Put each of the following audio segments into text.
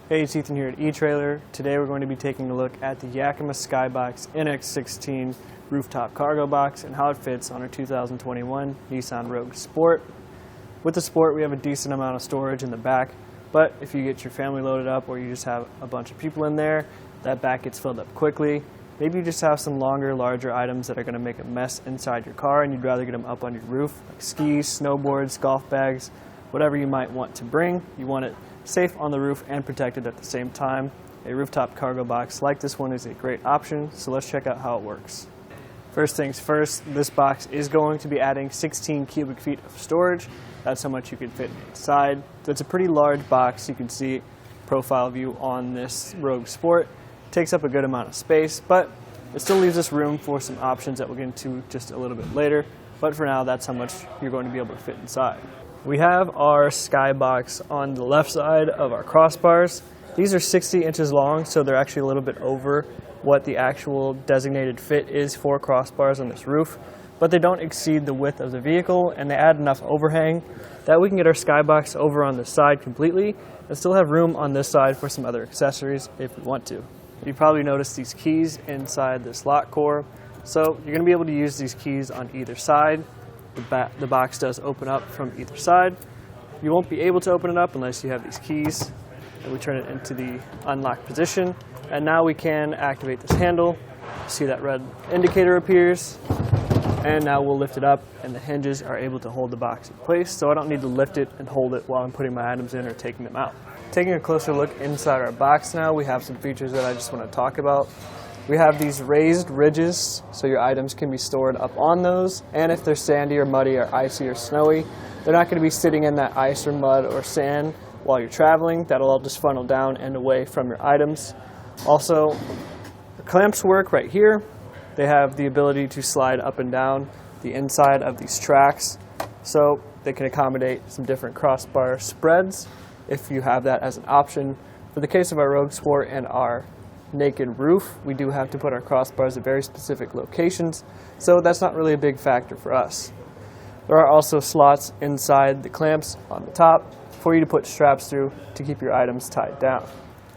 Hey, it's Ethan here at eTrailer. Today we're going to be taking a look at the Yakima SkyBox NX 16 rooftop cargo box and how it fits on our 2021 Nissan Rogue Sport. With the Sport, we have a decent amount of storage in the back, but if you get your family loaded up or you just have a bunch of people in there, that back gets filled up quickly. Maybe you just have some longer, larger items that are going to make a mess inside your car and you'd rather get them up on your roof, like skis, snowboards, golf bags, whatever you might want to bring. You want it safe on the roof and protected at the same time. A rooftop cargo box like this one is a great option, so let's check out how it works. First things first, this box is going to be adding 16 cubic feet of storage. That's how much you can fit inside. So it's a pretty large box. You can see profile view on this Rogue Sport. It takes up a good amount of space, but it still leaves us room for some options that we'll get into just a little bit later. But for now, that's how much you're going to be able to fit inside. We have our SkyBox on the left side of our crossbars. These are 60 inches long, so they're actually a little bit over what the actual designated fit is for crossbars on this roof, but they don't exceed the width of the vehicle, and they add enough overhang that we can get our SkyBox over on this side completely and still have room on this side for some other accessories if we want to. You probably noticed these keys inside this lock core, so you're going to be able to use these keys on either side. The box does open up from either side. You won't be able to open it up unless you have these keys. And we turn it into the unlock position. And now we can activate this handle. See that red indicator appears. And now we'll lift it up and the hinges are able to hold the box in place. So I don't need to lift it and hold it while I'm putting my items in or taking them out. Taking a closer look inside our box now, we have some features that I just want to talk about. We have these raised ridges, so your items can be stored up on those, and if they're sandy or muddy or icy or snowy, they're not going to be sitting in that ice or mud or sand while you're traveling. That'll all just funnel down and away from your items. Also, the clamps work right here. They have the ability to slide up and down the inside of these tracks, so they can accommodate some different crossbar spreads if you have that as an option. For the case of our Rogue Sport and our naked roof, we do have to put our crossbars at very specific locations, so that's not really a big factor for us. There are also slots inside the clamps on the top for you to put straps through to keep your items tied down.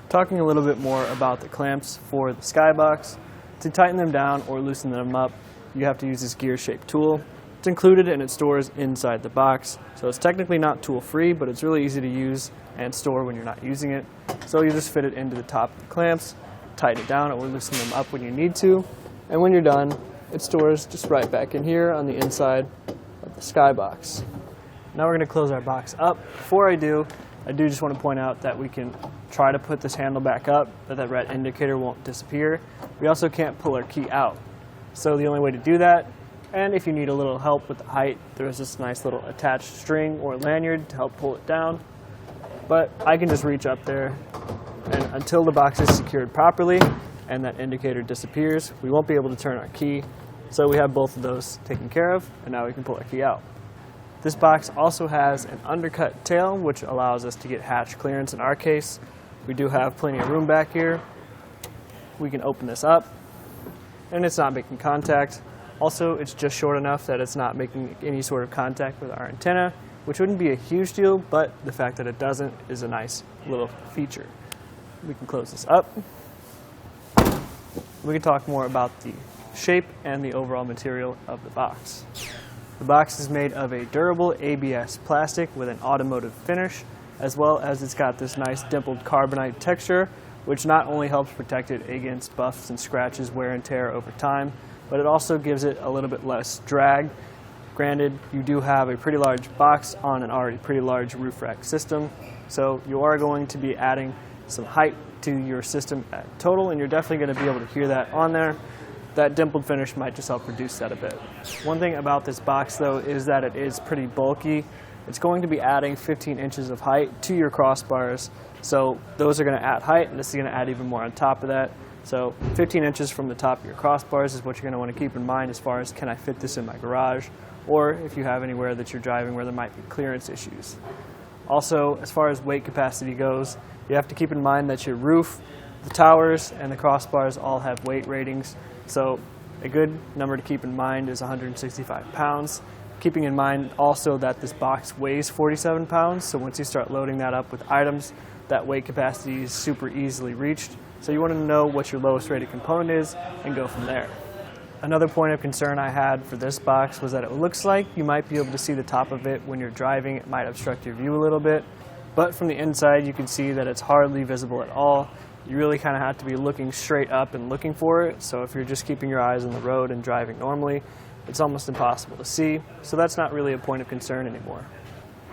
Talking a little bit more about the clamps for the SkyBox, to tighten them down or loosen them up, you have to use this gear-shaped tool. It's included and it stores inside the box, so it's technically not tool-free, but it's really easy to use and store when you're not using it. So you just fit it into the top of the clamps, tighten it down or loosen them up when you need to, and when you're done, it stores just right back in here on the inside of the SkyBox. Now we're going to close our box up. Before I do just want to point out that we can try to put this handle back up, but that red indicator won't disappear. We also can't pull our key out. So the only way to do that, and if you need a little help with the height, there's this nice little attached string or lanyard to help pull it down. But I can just reach up there, and until the box is secured properly and that indicator disappears, we won't be able to turn our key. So we have both of those taken care of, and now we can pull our key out. This box also has an undercut tail, which allows us to get hatch clearance in our case. We do have plenty of room back here. We can open this up, and it's not making contact. Also, it's just short enough that it's not making any sort of contact with our antenna, which wouldn't be a huge deal, but the fact that it doesn't is a nice little feature. We can close this up. We can talk more about the shape and the overall material of the box. The box is made of a durable ABS plastic with an automotive finish, as well as it's got this nice dimpled carbonite texture, which not only helps protect it against buffs and scratches, wear and tear over time, but it also gives it a little bit less drag. Granted, you do have a pretty large box on an already pretty large roof rack system, so you are going to be adding some height to your system at total, and you're definitely going to be able to hear that on there. That dimpled finish might just help reduce that a bit. One thing about this box though is that it is pretty bulky. It's going to be adding 15 inches of height to your crossbars, so those are going to add height, and this is going to add even more on top of that. So 15 inches from the top of your crossbars is what you're going to want to keep in mind as far as, can I fit this in my garage, or if you have anywhere that you're driving where there might be clearance issues. Also, as far as weight capacity goes, you have to keep in mind that your roof, the towers, and the crossbars all have weight ratings. So a good number to keep in mind is 165 pounds. Keeping in mind also that this box weighs 47 pounds, so once you start loading that up with items, that weight capacity is super easily reached. So you want to know what your lowest rated component is and go from there. Another point of concern I had for this box was that it looks like you might be able to see the top of it when you're driving. It might obstruct your view a little bit, but from the inside you can see that it's hardly visible at all. You really kind of have to be looking straight up and looking for it, so if you're just keeping your eyes on the road and driving normally, it's almost impossible to see, so that's not really a point of concern anymore.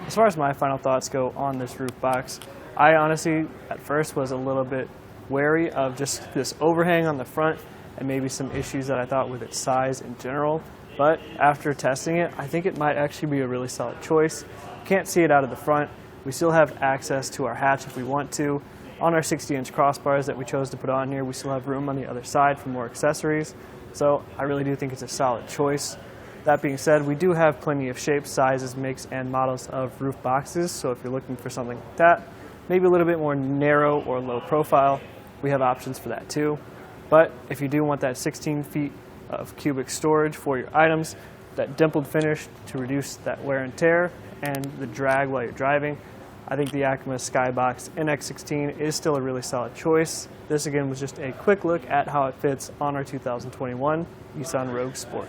As far as my final thoughts go on this roof box, I honestly at first was a little bit wary of just this overhang on the front and maybe some issues that I thought with its size in general, but after testing it, I think it might actually be a really solid choice. Can't see it out of the front. We still have access to our hatch if we want to. On our 60-inch crossbars that we chose to put on here, we still have room on the other side for more accessories, so I really do think it's a solid choice. That being said, we do have plenty of shapes, sizes, makes, and models of roof boxes, so if you're looking for something like that, maybe a little bit more narrow or low profile, we have options for that too. But if you do want that 16 feet of cubic storage for your items, that dimpled finish to reduce that wear and tear and the drag while you're driving, I think the Yakima SkyBox NX16 is still a really solid choice. This again was just a quick look at how it fits on our 2021 Nissan Rogue Sport.